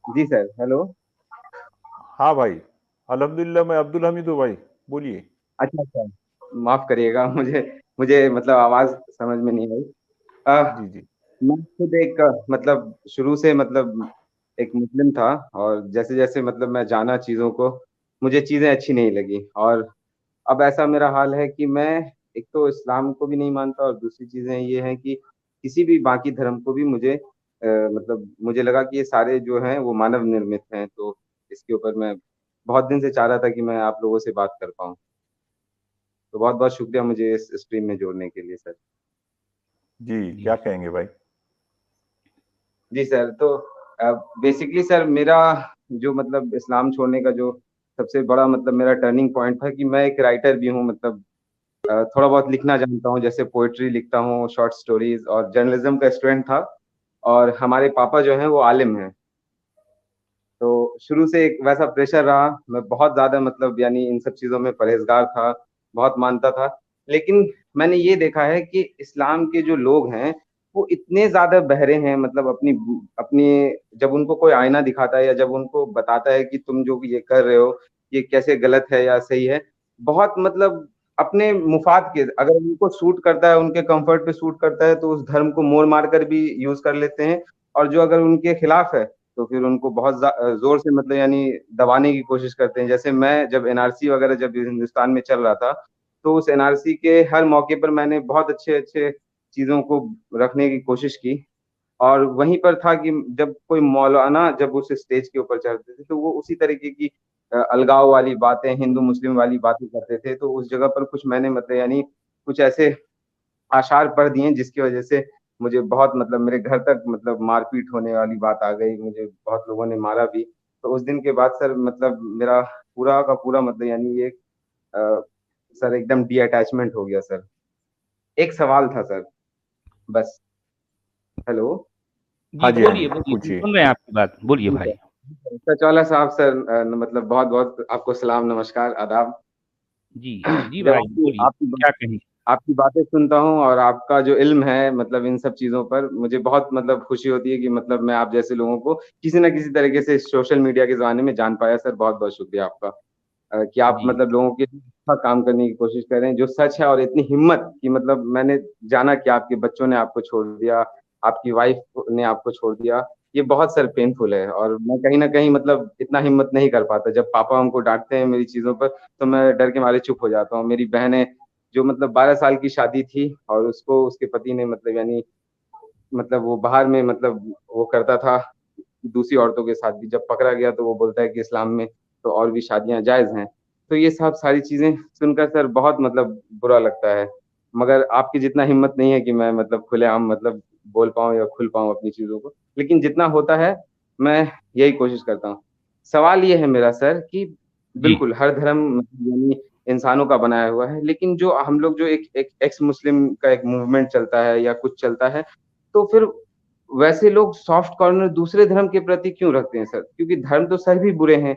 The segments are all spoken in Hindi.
जी सर, हेलो। हाँ भाई। अल्हम्दुलिल्लाह, मैं अब्दुल हमीद हूँ भाई। बोलिए। अच्छा अच्छा, माफ करिएगा, मुझे मुझे मतलब आवाज समझ में नहीं आई। अ, जी जी। मैं खुद एक मतलब शुरू से मतलब एक मुस्लिम था। और जैसे जैसे मतलब मैं जाना चीज़ों को, मुझे चीज़ें अच्छी नहीं लगी। और अब ऐसा मेरा हाल है कि मैं एक तो इस्लाम को भी नहीं मानता, और दूसरी चीज़ें ये हैं कि किसी भी बाकी धर्म को भी मुझे मतलब मुझे लगा कि ये सारे जो हैं वो मानव निर्मित हैं। तो इसके ऊपर मैं बहुत दिन से चाह रहा था कि मैं आप लोगों से बात कर पाऊँ। तो बहुत-बहुत शुक्रिया मुझे इस स्ट्रीम में जोड़ने के लिए सर। जी, जी। क्या कहेंगे भाई? जी सर, तो बेसिकली सर मेरा जो मतलब इस्लाम छोड़ने का जो सबसे बड़ा मतलब मेरा टर्निंग पॉइंट था कि मैं एक राइटर भी हूँ। मतलब थोड़ा बहुत लिखना जानता हूँ, जैसे पोएट्री लिखता हूँ, शॉर्ट स्टोरीज़, और जर्नलिज़्म का स्टूडेंट था। और हमारे पापा जो हैं वो आलिम हैं। तो शुरू से एक वैसा प्रेशर रहा, मैं बहुत ज़्यादा मतलब यानी इन सब चीज़ों में परहेज़गार था, बहुत मानता था। लेकिन मैंने ये देखा है कि इस्लाम के जो लोग हैं, वो इतने ज़्यादा बहरे हैं, मतलब अपनी जब उनको कोई आईना दिखाता है या जब उनको बताता है कि तुम जो ये कर रहे हो, ये कैसे गलत है या सही है, बहुत मतलब अपने मुफ़ाद के, अगर उनको सूट करता है, उनके कम्फ़र्ट पे सूट करता है, तो उस धर्म को मोड़ मार कर भी यूज़ कर लेते हैं। और जो अगर उनके खिलाफ है, तो फिर उनको बहुत ज़ोर से मतलब यानी दबाने की कोशिश करते हैं। जैसे मैं जब एनआरसी वगैरह जब हिंदुस्तान में चल रहा था, तो उस एनआरसी के हर मौके पर मैंने बहुत अच्छे-अच्छे चीज़ों को रखने की कोशिश की। और वहीं पर था कि जब कोई मौलाना जब उस स्टेज के ऊपर चढ़ते थे, तो वो उसी तरीके की अलगाव वाली बातें, हिंदू-मुस्लिम वाली बातें करते थे। तो उस जगह पर कुछ मैंने मतलब यानी कुछ ऐसे आसार पढ़ दिए जिसकी वजह से मुझे बहुत मतलब मेरे घर तक मतलब मारपीट होने वाली बात आ गई, मुझे बहुत लोगों ने मारा भी। तो उस दिन के बाद सर मतलब मेरा पूरा का पूरा मतलब यानी ये अ, सर एकदम डीअटैचमेंट हो गया सर। एक सवाल था सर, बस। हेलो? हाँ जी, जी, हाँ जी, बोलिए, बोलिए, हम पूछिए। सुन रहे हैं आपकी बात, बोलिए जी भाई। सर। सचवाला साहब सर, मतलब बहुत-बहुत आपको सलाम, नमस्कार, आदाब। जी, जी जब भाई, आपकी बोलिए, आपकी क्या कहें? आपकी बातें सुनता हूँ और आपका जो इल्म है मतलब इन सब चीज़ों पर, मुझे बहुत मतलब खुशी होती है कि मतलब मैं आप जैसे लोगों को किसी न किसी तरीके से सोशल मीडिया के ज़माने में जान पाया सर। बहुत-बहुत शुक्रिया आपका कि आप जी, मतलब लोगों के लिए अच्छा काम करने की कोशिश कर रहे हैं, जो सच है। और इतनी हिम्मत कि मतलब मैंने जाना कि आपके बच्चों ने आपको छोड़ दिया, आपकी वाइफ़ ने आपको छोड़ दिया, ये बहुत सर पेनफुल है। और मैं कहीं न कहीं मतलब इतना हिम्मत नहीं कर पाता। जब पापा हमको डाँटते हैं मेरी चीज़ों पर, तो मैं डर के मारे चुप हो जाता हूँ। मेरी बहनें जो मतलब 12 साल की शादी थी, और उसको उसके पति ने मतलब यानी मतलब वो बाहर में मतलब वो करता था दूसरी औरतों के साथ भी। जब पकड़ा गया तो वो बोलता है कि इस्लाम में तो और भी शादियाँ जायज़ हैं। तो ये सब सारी चीज़ें सुनकर सर बहुत मतलब बुरा लगता है। मगर आपकी जितना हिम्मत नहीं है कि मैं मतलब खुलेआम मतलब बोल पाऊँ या खुल पाऊँ अपनी चीज़ों को। लेकिन जितना होता है, मैं यही कोशिश करता हूँ। सवाल ये है मेरा सर कि जी। बिल्कुल हर धर्म यानी इंसानों का बनाया हुआ है, लेकिन जो हम लोग जो एक एक एक्स मुस्लिम का एक मूवमेंट चलता है या कुछ चलता है, तो फिर वैसे लोग सॉफ्ट कॉर्नर दूसरे धर्म के प्रति क्यों रखते हैं सर? क्योंकि धर्म तो सभी बुरे हैं।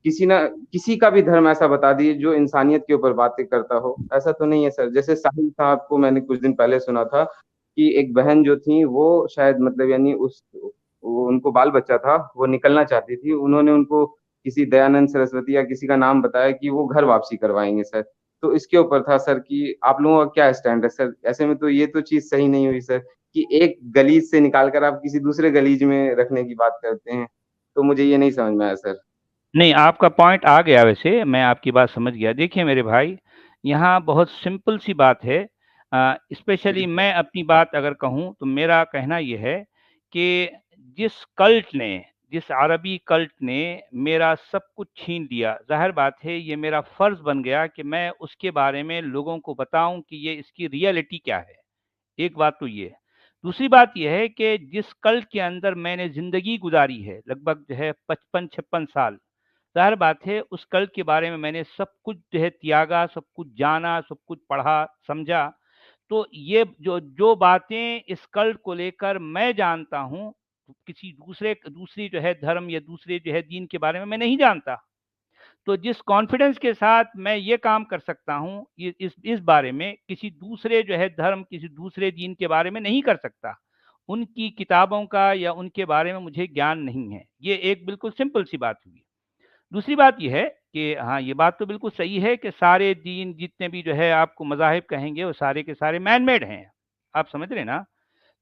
किसी ना किसी का भी धर्म ऐसा बता दीजिए जो इंसानियत के ऊपर बातें करता हो, ऐसा तो नहीं है सर। जैसे साहिल साहब को मैंने कुछ दिन पहले सुना था कि एक बहन जो थी वो शायद मतलब यानी उस वो उनको बाल-बच्चा था, वो निकलना चाहती थी। उन्होंने उनको किसी दयानंद सरस्वती या किसी का नाम बताया कि वो घर वापसी करवाएँगे सर। तो इसके ऊपर था सर कि आप लोगों का क्या स्टैंड है सर? ऐसे में तो ये तो चीज़ सही नहीं हुई सर कि एक गलीज से निकाल कर आप किसी दूसरे गलीज में रखने की बात करते हैं। तो मुझे ये नहीं समझ में आया सर। नहीं, आपका पॉइंट आ गया वैसे, मैं आपकी बात समझ गया। देखिए मेरे भाई, यहाँ बहुत सिंपल सी बात है। जी स्पेशली सर। मैं अपनी बात अगर कहूँ, तो मेरा कहना ये है कि जिस कल्ट ने, जिस अरबी कल्ट ने मेरा सब कुछ छीन लिया, ज़ाहिर बात है ये मेरा फ़र्ज़ बन गया कि मैं उसके बारे में लोगों को बताऊँ कि ये इसकी रियलिटी क्या है। एक बात तो ये है। दूसरी बात ये है कि जिस कल्ट के अंदर मैंने ज़िंदगी गुज़ारी है, लगभग जो है 55-56 साल, ज़ाहिर बात है उस कल्ट के बारे में मैंने सब कुछ जो है त्यागा, सब कुछ जाना, सब कुछ पढ़ा, समझा। तो ये जो जो बातें इस कल्ट को लेकर मैं जानता हूँ, किसी दूसरी जो है धर्म या दूसरे जो है दीन के बारे में मैं नहीं जानता। तो जिस कॉन्फिडेंस के साथ मैं ये काम कर सकता हूँ, इस बारे में किसी दूसरे जो है धर्म, किसी दूसरे दीन के बारे में नहीं कर सकता। उनकी किताबों का या उनके बारे में मुझे ज्ञान नहीं है। ये एक बिल्कुल सिंपल सी बात हुई। दूसरी बात ये है कि हाँ, ये बात तो बिल्कुल सही है कि सारे दीन जितने भी जो है आपको मज़ाहिब कहेंगे वो सारे के सारे मैन मेड हैं। आप समझ रहे हैं ना?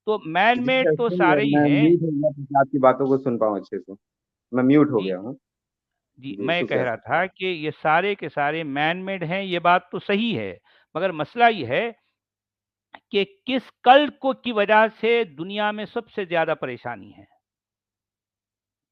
तो मैन जी मेड सर, तो सुन रहे सारे ही मैं हैं। म्यूट हो गया ताकि आपकी बातों को सुन पाऊँ अच्छे से। मैं म्यूट हो जी, गया हूँ। जी, जी, मैं कुछ कह ऐसा। रहा था कि ये सारे के सारे मैन मेड हैं, ये बात तो सही है, मगर मसला ये है कि किस कल्ट को की वजह से दुनिया में सबसे ज़्यादा परेशानी है?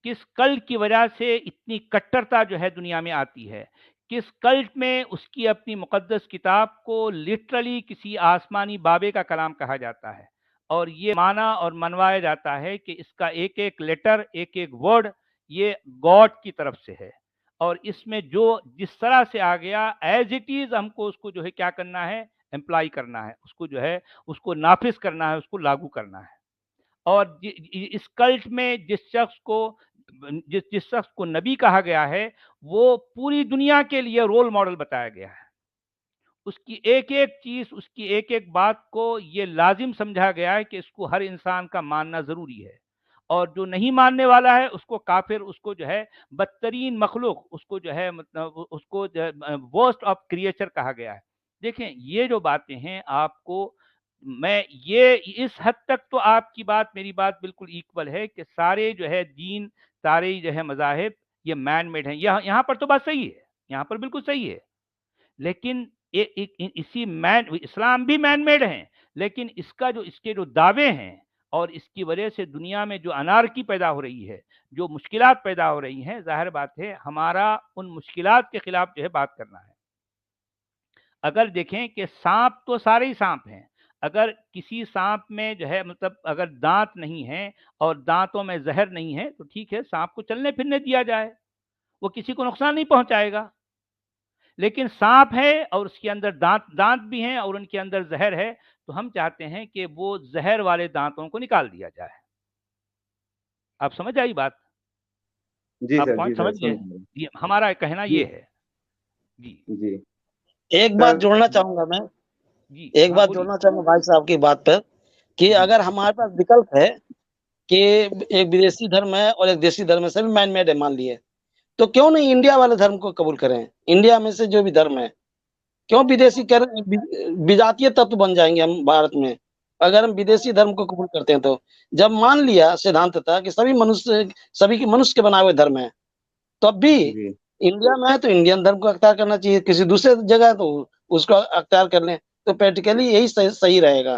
किस कल्ट की वजह से इतनी कट्टरता जो है दुनिया में आती है? किस कल्ट में उसकी अपनी मुक़द्दस किताब को लिटरली किसी आसमानी बाबे का कलाम कहा जाता है और ये माना और मनवाया जाता है कि इसका एक-एक लेटर, एक-एक वर्ड ये गॉड की तरफ से है और इसमें जो जिस तरह से आ गया एज़ इट इज़ हमको उसको जो है क्या करना है? एम्प्लॉय करना है, उसको जो है उसको नाफ़िज़ करना है, उसको लागू करना है। और इस कल्ट में जिस जिस शख्स को नबी कहा गया है, वो पूरी दुनिया के लिए रोल मॉडल बताया गया है। उसकी एक-एक चीज़, उसकी एक-एक बात को ये लाज़िम समझा गया है कि इसको हर इंसान का मानना ज़रूरी है और जो नहीं मानने वाला है, उसको काफ़िर, उसको जो है बदतरीन मखलूक, उसको जो है मतलब उसको जो है वर्स्ट ऑफ क्रिएचर कहा गया है। देखें, ये जो बातें हैं आपको मैं ये इस हद तक तो आपकी बात मेरी बात बिल्कुल इक्वल है कि सारे जो है दीन, सारे जो है मज़ाहिब ये मैन मेड हैं। यहाँ यहाँ पर तो बात सही है, यहाँ पर बिल्कुल सही है। लेकिन ए एक इ इसी मैन इस्लाम भी मैन मेड है, लेकिन इसके जो दावे हैं और इसकी वजह से दुनिया में जो अनार्की पैदा हो रही है, जो मुश्किलात पैदा हो रही हैं, ज़ाहिर बात है हमारा उन मुश्किलात के खिलाफ जो है बात करना है। अगर देखें कि साँप तो सारे ही साँप हैं, अगर किसी साँप में जो है मतलब अगर दाँत नहीं हैं और दाँतों में ज़हर नहीं है, तो ठीक है, साँप को चलने-फिरने दिया जाए, वो किसी को नुकसान नहीं पहुँचाएगा। लेकिन साँप है और उसके अंदर दाँत दाँत भी हैं और उनके अंदर ज़हर है, तो हम चाहते हैं कि वो ज़हर वाले दाँतों को निकाल दिया जाए। आप समझ आई बात? आप जी पॉइंट सर, समझ सुन गए? रहा हूँ। ये हमारा कहना जी, ये है। जी, जी। एक बात सर जोड़ना चाहूंगा मैं, जी। एक हाँ, बात बोलिए। जोड़ना चाहूंगा भाई साहब की बात पर कि जी, अगर हमारे पास विकल्प है कि एक विदेशी धर्म है और एक देशी धर्म है, सभी मैन मेड है मान लिए, तो क्यों नहीं इंडिया वाले धर्म को कबूल करें? इंडिया में से जो भी धर्म है, क्यों विदेशी कर विजातीय तत्व बन जाएंगे हम भारत में अगर हम विदेशी धर्म को कबूल करते हैं तो। जब मान लिया सिद्धांततः कि सभी के मनुष्य के बनाए हुए धर्म है, तब भी जी। इंडिया में है तो इंडियन धर्म को अख्तियार करना चाहिए, किसी दूसरे जगह है तो उसको अख्तियार कर लें, तो प्रैक्टिकली यही सही रहेगा।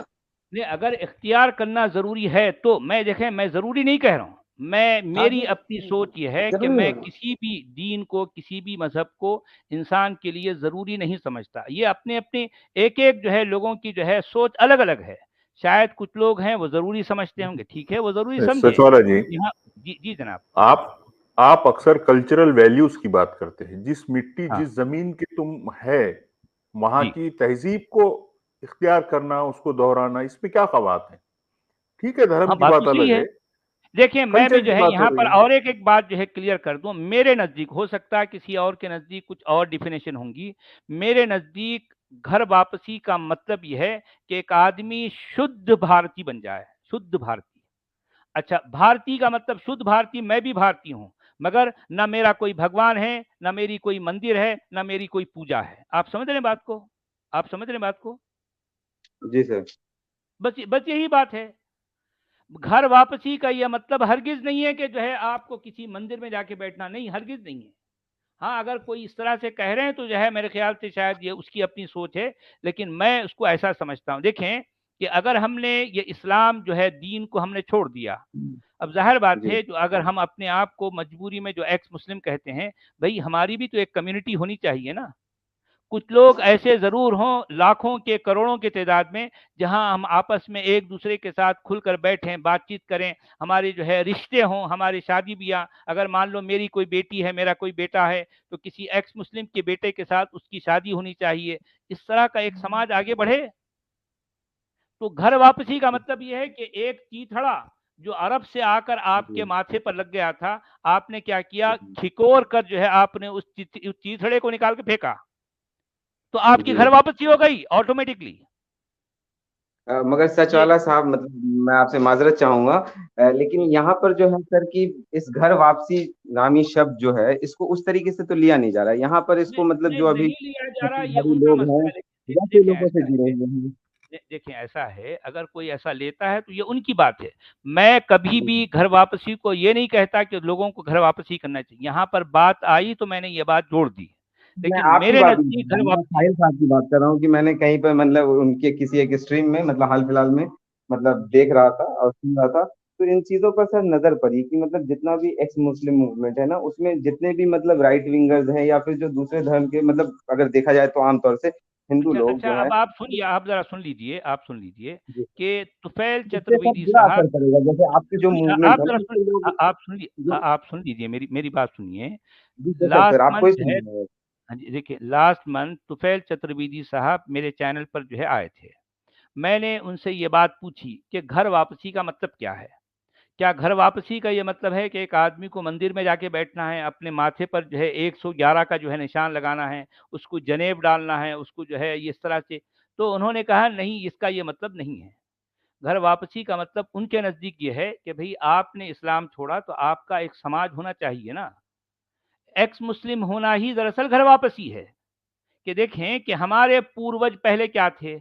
नहीं अगर इख्तियार करना ज़रूरी है तो मैं देखें मैं ज़रूरी नहीं कह रहा हूँ। मैं हाँ, मेरी अपनी सोच ये है कि ज़रूरी मैं है। किसी भी दीन को, किसी भी मज़हब को इंसान के लिए ज़रूरी नहीं समझता। ये अपने-अपने एक-एक जो है लोगों की जो है सोच अलग-अलग है। शायद कुछ लोग हैं वो ज़रूरी समझते होंगे, ठीक है, वो ज़रूरी समझे। सचवाला जी, यहाँ जी, जी जनाब। आप आप अक्सर कल्चरल वैल्यूज की बात करते हैं। जिस मिट्टी, हाँ, जिस जमीन की तुम है, वहां जी। की तहजीब को इख्तियार करना, उसको दोहराना, इसमें क्या बात है? ठीक है, धर्म हाँ, की बात तो बात सही अलग है। है, देखिए, मैं भी कल्चर जो की है बात हो यहाँ रही पर है। और एक बात जो है क्लियर कर दूँ, मेरे नज़दीक हो सकता है किसी और के नज़दीक कुछ और डेफ़िनेशन होंगी। मेरे नज़दीक घर वापसी का मतलब ये है कि एक आदमी शुद्ध भारतीय बन जाए, शुद्ध भारतीय। अच्छा, भारतीय का मतलब शुद्ध भारतीय मैं भी भारतीय हूँ, मगर ना मेरा कोई भगवान है, ना मेरी कोई मंदिर है, ना मेरी कोई पूजा है। आप समझ रहे हैं बात को? आप समझ रहे हैं बात को? जी सर। बस यही बात है। घर वापसी का ये मतलब हरगिज़ नहीं है कि जो है आपको किसी मंदिर में जाके बैठना, नहीं हरगिज़ नहीं है। हाँ, अगर कोई इस तरह से कह रहे हैं तो जो है मेरे ख़्याल से शायद ये उसकी अपनी सोच है, लेकिन मैं उसको ऐसा समझता हूँ। देखें कि अगर हमने ये इस्लाम जो है दीन को हमने छोड़ दिया, अब ज़ाहिर बात जी, है जो अगर हम अपने आप को मजबूरी में जो एक्स मुस्लिम कहते हैं, भई हमारी भी तो एक कम्युनिटी होनी चाहिए ना। कुछ लोग ऐसे ज़रूर हों, लाखों के, करोड़ों की तादाद में, जहाँ हम आपस में एक-दूसरे के साथ खुलकर बैठें, बातचीत करें, हमारे जो है रिश्ते हों, हमारी शादी-ब्याह अगर मान लो मेरी कोई बेटी है, मेरा कोई बेटा है, तो किसी एक्स मुस्लिम के बेटे के साथ उसकी शादी होनी चाहिए। इस तरह का एक समाज आगे बढ़े। तो घर वापसी का मतलब ये है कि एक चीथड़ा जो अरब से आकर आपके जी, माथे पर लग गया था, आपने क्या किया, जी, खिकोर कर जो है आपने उस चीथड़े को निकाल के फेंका। तो आपकी जी। घर वापसी हो गई ऑटोमेटिकली। मगर सच ये वाला साहब मतलब मैं आपसे माजरत चाहूंगा, लेकिन यहाँ पर जो है सर कि इस घर वापसी नामी शब्द जो है इसको उस तरीके से तो लिया नहीं जा रहा है। यहाँ पर इसको मतलब जो अभी नहीं लिया जा रहा, ये भारी उनका लोग मसला हैं है। वैसे देखें लोगों से ऐसा जुड़े है, हुए हैं। देखें ऐसा है, अगर कोई ऐसा लेता है तो ये उनकी बात है। मैं कभी भी घर वापसी को ये नहीं कहता कि लोगों को घर वापसी करना चाहिए। यहाँ पर बात आई तो मैंने ये बात जोड़ दी, मैं लेकिन आपकी मेरे बात नहीं नजदीक कर घर रहा, मैं वापसी, साहिल साहब की बात कर रहा हूँ कि मैंने कहीं पर मतलब उनके किसी एक स्ट्रीम में मतलब हाल फिलहाल में मतलब देख रहा था और सुन रहा था, तो इन चीजों पर सर नजर पड़ी कि मतलब जितना भी एक्स मुस्लिम मूवमेंट है ना उसमें जितने भी मतलब राइट विंगर्स हैं या फिर जो दूसरे धर्म के मतलब अगर देखा जाए तो आमतौर से हिंदू अच्छा लोग अच्छा, जो है अब आप सुनिए, आप जरा सुन लीजिए, आप सुन लीजिए जी, कि तुफैल इससे सब चतुर्वेदी बुरा असर साहब, पड़ेगा। जैसे आपकी जो सुनिए मूवमेंट आप है ना जरा सुन, उससे लोग आप सुनिए, जो आप सुन लीजिए, मेरी मेरी बात सुनिए। जी सर लास्ट आपको ही मंथ है, सुनना है। हाँ जी, देखिए लास्ट मंथ तुफैल चतुर्वेदी साहब मेरे चैनल पर जो है आए थे। मैंने उनसे ये बात पूछी कि घर वापसी का मतलब क्या है। क्या घर वापसी का ये मतलब है कि एक आदमी को मंदिर में जाके बैठना है, अपने माथे पर जो है 111 का जो है निशान लगाना है, उसको जनेब डालना है, उसको जो है इस तरह से। तो उन्होंने कहा नहीं, इसका ये मतलब नहीं है। घर वापसी का मतलब उनके नज़दीक ये है कि भई आपने इस्लाम छोड़ा तो आपका एक समाज होना चाहिए ना। एक्स मुस्लिम होना ही दरअसल घर वापसी है। कि देखें कि हमारे पूर्वज पहले क्या थे।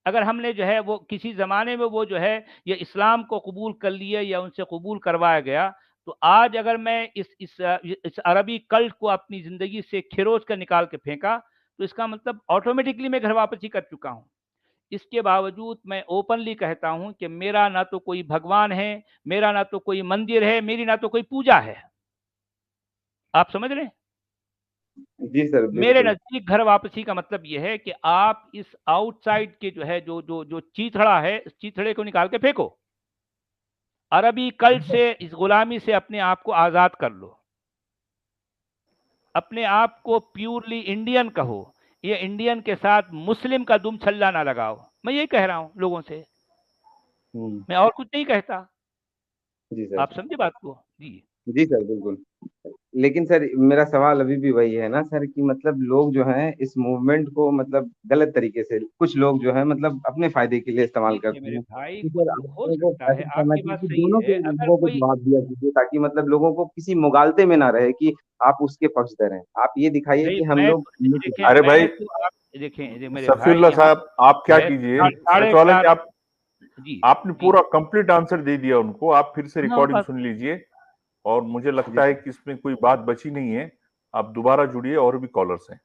अगर हमने जो है वो किसी ज़माने में वो जो है ये इस्लाम को कबूल कर लिए या उनसे कबूल करवाया गया, तो आज अगर मैं इस अरबी कल्ट को अपनी ज़िंदगी से खिरोच कर निकाल के फेंका, तो इसका मतलब ऑटोमेटिकली मैं घर वापसी कर चुका हूँ। इसके बावजूद मैं ओपनली कहता हूँ कि मेरा ना तो कोई भगवान है, मेरा ना तो कोई मंदिर है, मेरी ना तो कोई पूजा है। आप समझ रहे हैं? जी सर मेरे बिल्कुल। नज़दीक घर वापसी का मतलब ये है कि आप इस आउटसाइड के जो है जो चीथड़ा है, इस चीथड़े को निकाल के फेंको। अरबी कल्ट से, इस गुलामी से अपने आप को आज़ाद कर लो। अपने आप को प्योरली इंडियन कहो। ये इंडियन के साथ मुस्लिम का दुम छल्ला ना लगाओ। मैं ये कह रहा हूँ लोगों से, हम्म, मैं और कुछ नहीं कहता। जी सर। आप समझे बात को? जी। जी सर बिल्कुल। लेकिन सर मेरा सवाल अभी भी वही है ना सर कि मतलब लोग जो हैं इस मूवमेंट को मतलब गलत तरीके से कुछ लोग जो है मतलब अपने फायदे के लिए इस्तेमाल देखिए करते मेरे हैं। भाई, तो कुछ सर आप हो लोगों को सकता है, ऐसा करना आपकी चाहिए बात कि सही दोनों है। के अगर लोगों को कोई, जवाब दिया कीजिए ताकि मतलब लोगों को किसी मुगालते में ना रहे कि आप उसके पक्षधर हैं। आप ये दिखाइए नहीं कि हम मैं लोग तो, मिलके देखें अरे हैं। भाई मैं तो, आप देखें मेरे भाई, सफीउल्लाह यहाँ साहब, आप क्या है कीजिए, साढ़े सच वाला कि 4। आप जी आपने जी। पूरा कंप्लीट आंसर दे दिया उनको। आप फिर से हाँ रिकॉर्डिंग बस, सुन लीजिए, और मुझे जी लगता है कि इसमें कोई बात बची नहीं है। आप दोबारा जुड़िए, और भी कॉलर्स हैं।